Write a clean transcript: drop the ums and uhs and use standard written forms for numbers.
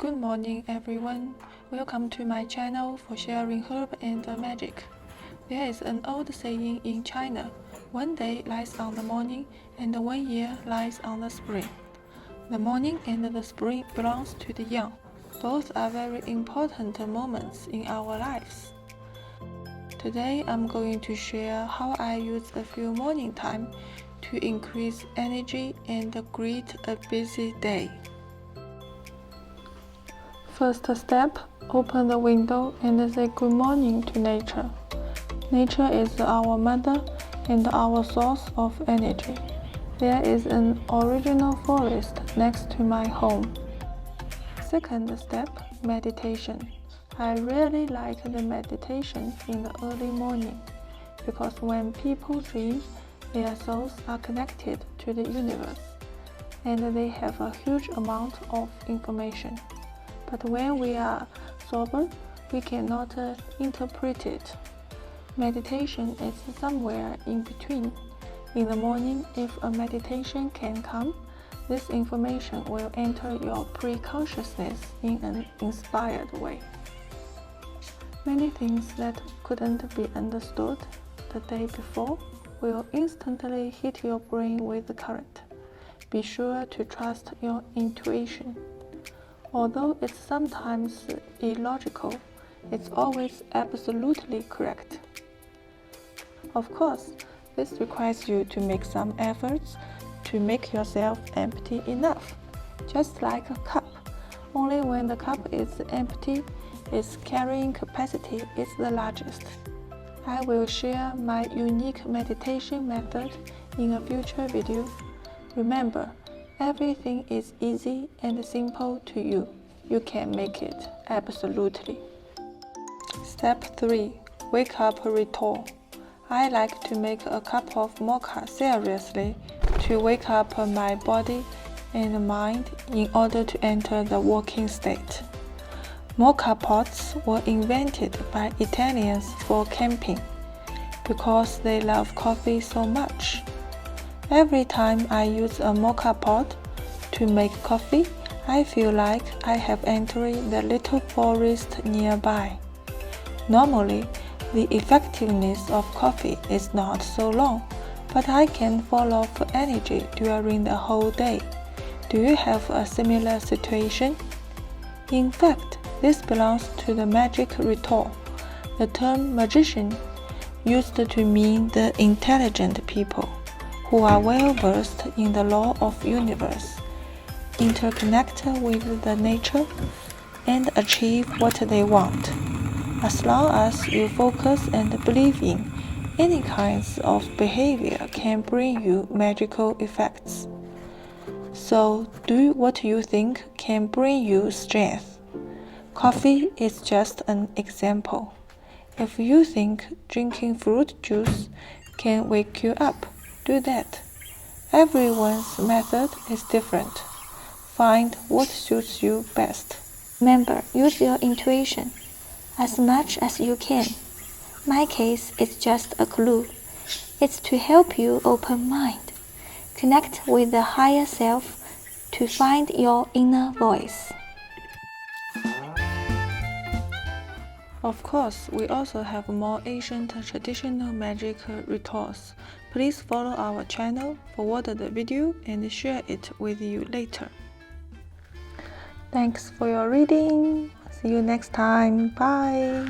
Good morning everyone, welcome to my channel for sharing herb and magic. There is an old saying in China, one day lies on the morning and 1 year lies on the spring. The morning and the spring belongs to the young. Both are very important moments in our lives. Today I'm going to share how I use a few morning time to increase energy and greet a busy day. First step, open the window and say good morning to nature. Nature is our mother and our source of energy. There is an original forest next to my home. Second step, meditation. I really like the meditation in the early morning because when people dream, their souls are connected to the universe and they have a huge amount of information. But when we are sober, we cannot interpret it. Meditation is somewhere in between. In the morning, if a meditation can come, this information will enter your pre-consciousness in an inspired way. Many things that couldn't be understood the day before will instantly hit your brain with the current. Be sure to trust your intuition. Although it's sometimes illogical, it's always absolutely correct. Of course, this requires you to make some efforts to make yourself empty enough, just like a cup. Only when the cup is empty, its carrying capacity is the largest. I will share my unique meditation method in a future video. Remember, everything is easy and simple to you. You can make it, absolutely. Step 3. Wake up ritual. I like to make a cup of mocha seriously to wake up my body and mind in order to enter the working state. Mocha pots were invented by Italians for camping because they love coffee so much. Every time I use a mocha pot to make coffee, I feel like I have entered the little forest nearby. Normally, the effectiveness of coffee is not so long, but I can fall off energy during the whole day. Do you have a similar situation? In fact, this belongs to the magic ritual. The term magician used to mean the intelligent people who are well versed in the law of universe, interconnect with the nature, and achieve what they want. As long as you focus and believe in, any kinds of behavior can bring you magical effects. So do what you think can bring you strength. Coffee is just an example. If you think drinking fruit juice can wake you up, do that. Everyone's method is different. Find what suits you best. Remember, use your intuition as much as you can. My case is just a clue. It's to help you open mind, connect with the higher self to find your inner voice. Of course, we also have more ancient traditional magic rituals. Please follow our channel, forward the video, and share it with you later. Thanks for your reading. See you next time. Bye.